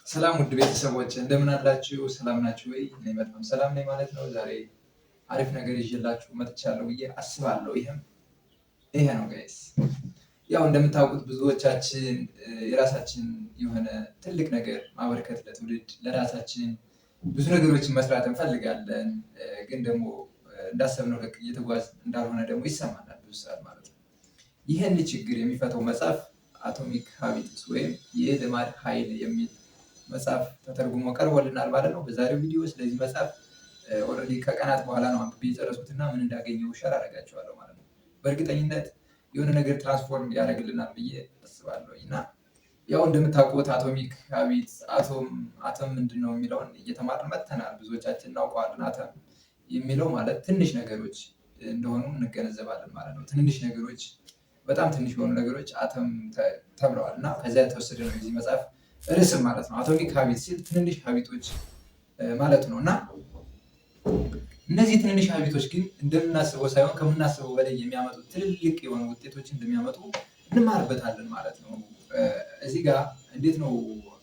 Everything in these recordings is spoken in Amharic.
ሰላም ውድ ቤተሰቦች እንደምን አላችሁ? ሰላም ናችሁ ወይ? እኔ በጣም ሰላም ነኝ ማለት ነው። ዛሬ አሪፍ ነገር ይዤላችሁ መጥቻለሁ ብዬ አስባለሁ። ይሄ ነው ጋይስ። ያው እንደምታውቁት ብዙዎቻችን የራሳችን የሆነ ትልቅ ነገር ማበርከት ለትውልድ ለራሳችን ብዙ ነገሮችን መስራት እንፈልጋለን። ግን ደግሞ እንዳሰብነው ልክ እየተጓዝ እንዳልሆነ ደግሞ ይሰማናል ብዙ ሰዓት ማለት ነው። ይህን ችግር የሚፈታው መጽሐፍ አቶሚክ ሃቢትስ ወይም የልማድ ኃይል የሚል መጽሐፍ ተተርጉሞ ቀርቦልናል ማለት ነው። በዛሬው ቪዲዮ ስለዚህ መጽሐፍ ኦልሬዲ ከቀናት በኋላ ነው አንብቤ የጨረስኩትና ምን እንዳገኘው ሸር አደርጋችኋለሁ ማለት ነው። በእርግጠኝነት የሆነ ነገር ትራንስፎርም ያደርግልናል ብዬ አስባለሁ። እና ያው እንደምታውቁት አቶሚክ ሃቢትስ አቶም ምንድን ነው የሚለውን እየተማርን መጥተናል። ብዙዎቻችን እናውቀዋለን። አቶም የሚለው ማለት ትንሽ ነገሮች እንደሆኑ እንገነዘባለን ማለት ነው። ትንንሽ ነገሮች፣ በጣም ትንሽ የሆኑ ነገሮች አቶም ተብለዋል እና ከዚያ የተወሰደ ነው የዚህ መጽሐፍ ርዕስም ማለት ነው። አቶሚክ ሃቢት ሲል ትንንሽ ሀቢቶች ማለት ነው። እና እነዚህ ትንንሽ ሀቢቶች ግን እንደምናስበው ሳይሆን ከምናስበው በላይ የሚያመጡ ትልልቅ የሆኑ ውጤቶች እንደሚያመጡ እንማርበታለን ማለት ነው። እዚህ ጋር እንዴት ነው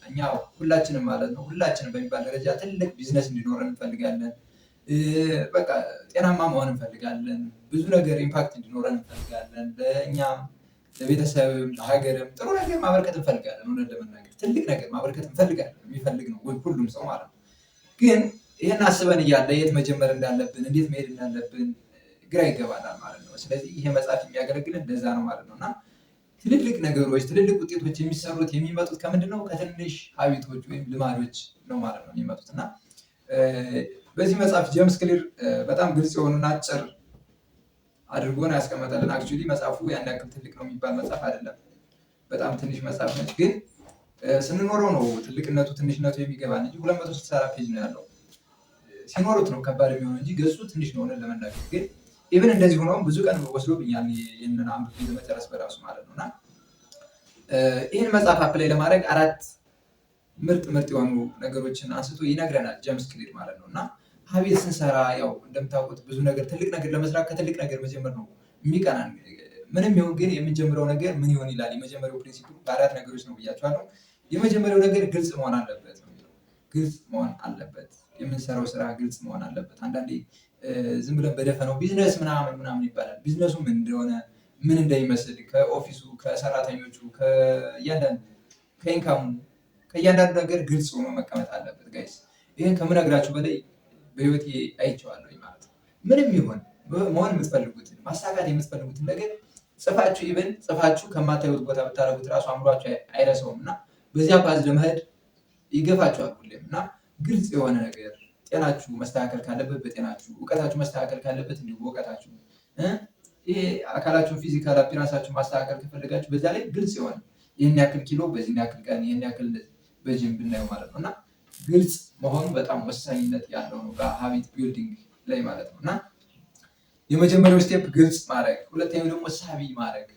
እኛ ሁላችንም ማለት ነው ሁላችንም በሚባል ደረጃ ትልቅ ቢዝነስ እንዲኖረን እንፈልጋለን። በቃ ጤናማ መሆን እንፈልጋለን። ብዙ ነገር ኢምፓክት እንዲኖረን እንፈልጋለን። ለእኛም ለቤተሰብም ለሀገርም ጥሩ ነገር ማበርከት እንፈልጋለን። እውነት ለመናገር ትልቅ ነገር ማበርከት እንፈልጋለን። የሚፈልግ ነው ሁሉም ሰው ማለት ነው። ግን ይህን አስበን እያለ የት መጀመር እንዳለብን እንዴት መሄድ እንዳለብን ግራ ይገባናል ማለት ነው። ስለዚህ ይሄ መጽሐፍ የሚያገለግልን ለዛ ነው ማለት ነው። እና ትልልቅ ነገሮች ትልልቅ ውጤቶች የሚመጡት ከምንድን ነው? ከትንሽ ሀቢቶች ወይም ልማዶች ነው ማለት ነው የሚመጡት። እና በዚህ መጽሐፍ ጄምስ ክሊር በጣም ግልጽ የሆኑና አጭር አድርጎን ያስቀመጠልን። አክቹዋሊ መጽሐፉ ያን ያክል ትልቅ ነው የሚባል መጽሐፍ አይደለም። በጣም ትንሽ መጽሐፍ ነች። ግን ስንኖረው ነው ትልቅነቱ ትንሽነቱ የሚገባን እንጂ 264 ፔጅ ነው ያለው። ሲኖሩት ነው ከባድ የሚሆነው እንጂ ገጹ ትንሽ ነው ለመናገር። ግን ኢቭን እንደዚህ ሆኖ ብዙ ቀን ወስዶብኛል ይህንን አንብቤ ለመጨረስ በራሱ ማለት ነው። እና ይህን መጽሐፍ አፕላይ ለማድረግ 4 ምርጥ የሆኑ ነገሮችን አንስቶ ይነግረናል ጄምስ ክሊር ማለት ነው። እና ሀቢት ስንሰራ ያው እንደምታውቁት ብዙ ነገር ትልቅ ነገር ለመስራት ከትልቅ ነገር መጀመር ነው የሚቀናን። ምንም ይሁን ግን የምንጀምረው ነገር ምን ይሆን ይላል። የመጀመሪያው ፕሪንሲፕሉ በ4 ነገሮች ነው ብያቸዋለሁ። የመጀመሪያው ነገር ግልጽ መሆን አለበት ነው የሚለው። ግልጽ መሆን አለበት። የምንሰራው ስራ ግልጽ መሆን አለበት። አንዳንዴ ዝም ብለን በደፈነው ቢዝነስ ምናምን ይባላል። ቢዝነሱ ምን እንደሆነ ምን እንደሚመስል ከኦፊሱ ከሰራተኞቹ ከኢንካሙ ከእያንዳንዱ ነገር ግልጽ ሆኖ መቀመጥ አለበት ጋይስ። ይህን ከምነግራችሁ በላይ በህይወቴ አይቼዋለሁ ማለት ነው። ምንም ይሁን መሆን የምትፈልጉትን ማሳካት የምትፈልጉትን ነገር ጽፋችሁ ከማታዩት ቦታ ብታደርጉት ራሱ አእምሯችሁ አይረሳውም እና በዚያ ፓዝ ለመሄድ ይገፋችኋል ሁሌም። እና ግልጽ የሆነ ነገር ጤናችሁ መስተካከል ካለበት በጤናችሁ፣ እውቀታችሁ መስተካከል ካለበት እንዲሁ በእውቀታችሁ፣ ይሄ አካላችሁን ፊዚካል አፒራንሳችሁ ማስተካከል ከፈለጋችሁ በዛ ላይ ግልጽ የሆነ ይህን ያክል ኪሎ በዚህ ያክል ቀን ይህን ያክል በጂም ብናየው ማለት ነው። እና ግልጽ መሆኑ በጣም ወሳኝነት ያለው ነው በሀቢት ቢልዲንግ ላይ ማለት ነው። እና የመጀመሪያው ስቴፕ ግልጽ ማድረግ፣ ሁለተኛው ደግሞ ሳቢ ማድረግ፣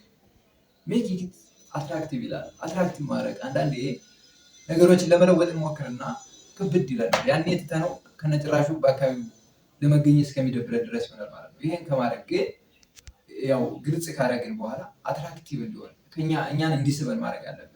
ሜክ ኢት አትራክቲቭ ይላል። አትራክቲቭ ማድረግ አንዳንዴ ነገሮችን ለመለወጥ እንሞክርና ክብድ ይላል። ያኔ ትተነው ከነጭራሹ በአካባቢው ለመገኘት እስከሚደብረን ድረስ ይሆናል ማለት ነው። ይሄን ከማድረግ ግን ያው ግልጽ ካደረግን በኋላ አትራክቲቭ እንዲሆን እኛን እንዲስበን ማድረግ አለብን።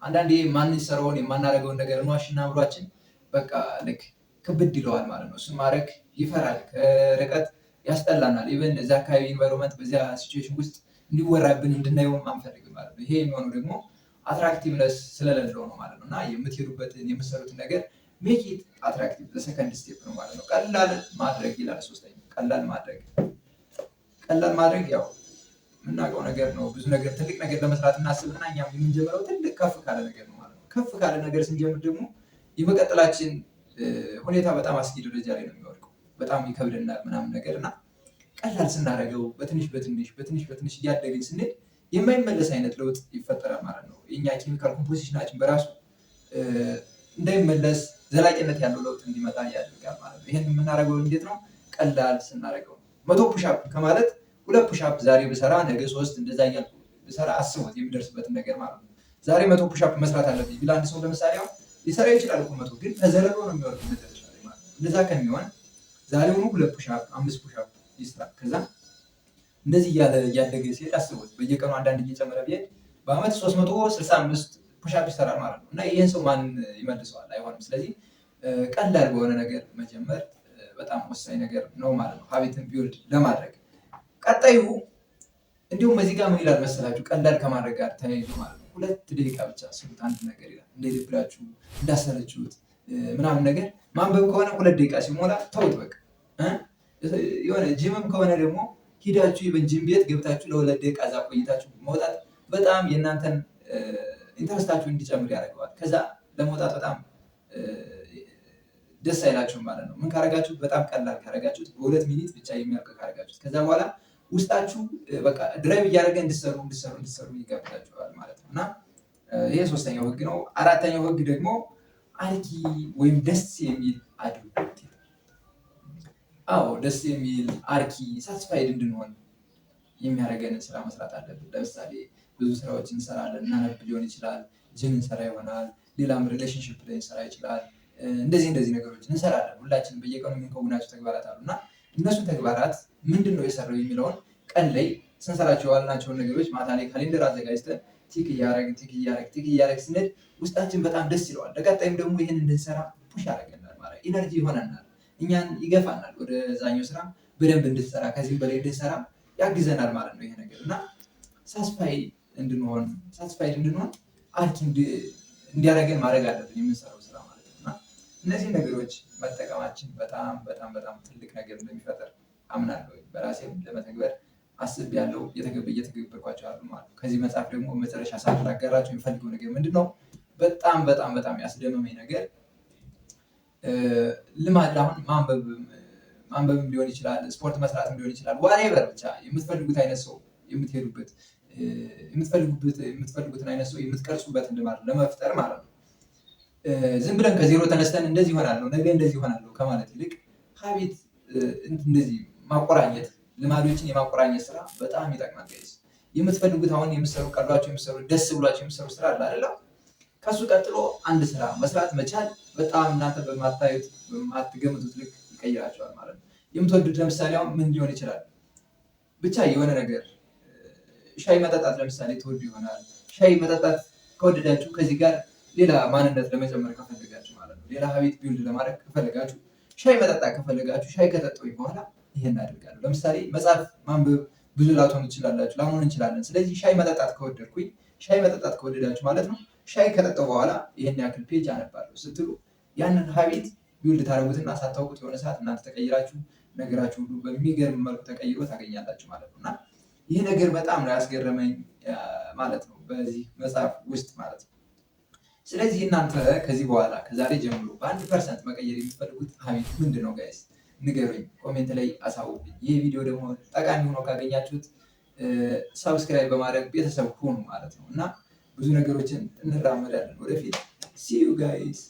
አንዳንዴ ማንሰራውን የማናደርገውን ነገር እንዋሽና አእምሯችን በቃ ልክ ክብድ ይለዋል ማለት ነው። እሱን ማድረግ ይፈራል፣ ከርቀት ያስጠላናል። ኢቨን እዛ አካባቢ ኢንቫይሮንመንት በዚያ ሲቹዌሽን ውስጥ እንዲወራብን እንድናየውም አንፈልግም ማለት ነው። ይሄ የሚሆነው ደግሞ አትራክቲቭነስ ስለሌለው ነው ማለት ነው። እና የምትሄዱበትን የምትሰሩትን ነገር ሜክ ኢት አትራክቲቭ ለሰከንድ ስቴፕ ነው ማለት ነው። ቀላል ማድረግ ይላል ሶስተኛ። ቀላል ማድረግ ያው የምናውቀው ነገር ነው። ብዙ ነገር ትልቅ ነገር ለመስራት እናስብና እኛም የምንጀምረው ትልቅ ከፍ ካለ ነገር ነው ማለት ነው። ከፍ ካለ ነገር ስንጀምር ደግሞ የመቀጠላችን ሁኔታ በጣም አስጊ ደረጃ ላይ ነው የሚወድቀው። በጣም ይከብደናል ምናምን ነገር እና ቀላል ስናደርገው በትንሽ እያደግን ስንሄድ የማይመለስ አይነት ለውጥ ይፈጠራል ማለት ነው። የኛ ኬሚካል ኮምፖዚሽናችን በራሱ እንዳይመለስ ዘላቂነት ያለው ለውጥ እንዲመጣ ያደርጋል ማለት ነው። ይህን የምናደርገው እንዴት ነው? ቀላል ስናደርገው 100 ፑሻፕ ከማለት 2 ፑሻፕ ዛሬ ብሰራ ነገ 3 እንደዛ እያልኩ ብሰራ አስቡት የሚደርስበትን ነገር ማለት ነው። ዛሬ 100 ፑሻፕ መስራት አለብኝ ቢል አንድ ሰው ለምሳሌ አሁን ሊሰራ ይችላል እኮ 100 ግን ተዘረሮ ነው የሚወርድ መጨረሻ ላይ ማለት ነው። እንደዛ ከሚሆን ዛሬውኑ 2 ፑሻፕ 5 ፑሻፕ ይስራ። ከዛ እንደዚህ እያደገ ሲሄድ አስቡት በየቀኑ አንዳንድ እየጨመረ ቢሄድ በአመት 365 ፑሻፕ ይሰራል ማለት ነው። እና ይህን ሰው ማን ይመልሰዋል? አይሆንም። ስለዚህ ቀላል በሆነ ነገር መጀመር በጣም ወሳኝ ነገር ነው ማለት ነው ሀቢትን ቢውልድ ለማድረግ። ቀጣዩ እንዲሁም እዚህ ጋር ምን ይላል መሰላችሁ? ቀላል ከማድረግ ጋር ተያይዞ ማለት ነው 2 ደቂቃ ብቻ ስሩት አንድ ነገር ይላል። እንዳይደብራችሁ እንዳሰለችሁት ምናምን ነገር ማንበብ ከሆነ 2 ደቂቃ ሲሞላ ተውት በቃ። የሆነ ጂምም ከሆነ ደግሞ ሂዳችሁ ጂም ቤት ገብታችሁ ለ2 ደቂቃ እዛ ቆይታችሁ መውጣት በጣም የእናንተን ኢንተረስታችሁ እንዲጨምር ያደርገዋል። ከዛ ለመውጣት በጣም ደስ አይላችሁም ማለት ነው። ምን ካረጋችሁት በጣም ቀላል ካረጋችሁት በ2 ሚኒት ብቻ የሚያልቅ ካረጋችሁት ከዛ በኋላ ውስጣችሁ በቃ ድራይቭ እያደረገ እንድሰሩ ይጋብዛችኋል ማለት ነው። እና ይሄ 3ኛው ህግ ነው። 4ኛው ህግ ደግሞ አርኪ ወይም ደስ የሚል አድርጉት። አዎ ደስ የሚል አርኪ ሳትስፋይድ እንድንሆን የሚያደርገንን ስራ መስራት አለብን። ለምሳሌ ብዙ ስራዎችን እንሰራለን፣ እናነብ ሊሆን ይችላል፣ ጅም እንሰራ ይሆናል፣ ሌላም ሪሌሽንሽፕ ላይ እንሰራ ይችላል። እንደዚህ ነገሮች እንሰራለን። ሁላችንም በየቀኑ የምንከውናቸው ተግባራት አሉ እና እነሱ ተግባራት ምንድን ነው የሰራው የሚለውን ቀን ላይ ስንሰራቸው የዋልናቸውን ነገሮች ማታ ላይ ካሌንደር አዘጋጅተን ቲክ እያደረግን ስንሄድ ውስጣችን በጣም ደስ ይለዋል። ለቀጣይም ደግሞ ይህን እንድንሰራ ፑሽ ያደርገናል ማለት ኢነርጂ ይሆነናል፣ እኛን ይገፋናል ወደዛኛው ስራ በደንብ እንድንሰራ ከዚህም በላይ እንድንሰራ ያግዘናል ማለት ነው ይሄ ነገር እና ሳትስፋይድ እንድንሆን አርኪ እንዲያደርገን ማድረግ አለብን የምንሰራው ስራ ማለት ነው። እና እነዚህ ነገሮች መጠቀማችን በጣም ትልቅ ነገር እንደሚፈጠር አምናለሁ። በራሴም ለመተግበር አስቤያለሁ፣ እየተገበርኳቸው አሉ ማለት ነው። ከዚህ መጽሐፍ ደግሞ መጨረሻ ሰዓት ላጋራቸው የሚፈልገው ነገር ምንድን ነው? በጣም ያስደመመኝ ነገር ልማድ አሁን ማንበብም ሊሆን ይችላል፣ ስፖርት መስራትም ሊሆን ይችላል። ዋሬቨር ብቻ የምትፈልጉት አይነት ሰው የምትፈልጉትን አይነት ሰው የምትቀርጹበትን ልማድ ለመፍጠር ማለት ነው። ዝም ብለን ከዜሮ ተነስተን እንደዚህ ይሆናለሁ ነገ እንደዚህ ይሆናለሁ ከማለት ይልቅ ሀቢት እንደዚህ ማቆራኘት፣ ልማዶችን የማቆራኘት ስራ በጣም ይጠቅማል ጋይስ። የምትፈልጉት አሁን ቀሏችሁ ደስ ብሏችሁ የምትሰሩ ስራ አለ አይደለም? ከሱ ቀጥሎ አንድ ስራ መስራት መቻል በጣም እናንተ በማታዩት በማትገምቱት ልክ ይቀይራቸዋል ማለት ነው። የምትወዱት ለምሳሌ አሁን ምን ሊሆን ይችላል? ብቻ የሆነ ነገር ሻይ መጠጣት ለምሳሌ ትወዱ ይሆናል። ሻይ መጠጣት ከወደዳችሁ ከዚህ ጋር ሌላ ማንነት ለመጨመር ከፈለጋችሁ ማለት ነው፣ ሌላ ሀቢት ቢውልድ ለማድረግ ከፈለጋችሁ፣ ሻይ መጠጣት ከፈለጋችሁ ሻይ ከጠጣሁኝ በኋላ ይሄን አደርጋለሁ። ለምሳሌ መጽሐፍ ማንበብ ብዙ ላትሆኑ ትችላላችሁ፣ ላንሆን እንችላለን። ስለዚህ ሻይ መጠጣት ከወደዳችሁ ማለት ነው ሻይ ከጠጣሁ በኋላ ይሄን ያክል ፔጅ አነባለሁ ስትሉ ያንን ሀቢት ቢውልድ ታደርጉትና ሳታውቁት የሆነ ሰዓት እናንተ ተቀይራችሁ ነገራችሁ ሁሉ በሚገርም መልኩ ተቀይሮ ታገኛላችሁ ማለት ነው። እና ይህ ነገር በጣም ነው ያስገረመኝ ማለት ነው በዚህ መጽሐፍ ውስጥ ማለት ነው። ስለዚህ እናንተ ከዚህ በኋላ ከዛሬ ጀምሮ በ1% መቀየር የምትፈልጉት ሀቢት ምንድን ነው ጋይስ? ንገሩኝ፣ ኮሜንት ላይ አሳውቁኝ። ይህ ቪዲዮ ደግሞ ጠቃሚ ሆኖ ካገኛችሁት ሰብስክራይብ በማድረግ ቤተሰብ ሁኑ ማለት ነው እና ብዙ ነገሮችን እንራመዳለን ወደፊት። ሲ ዩ ጋይስ።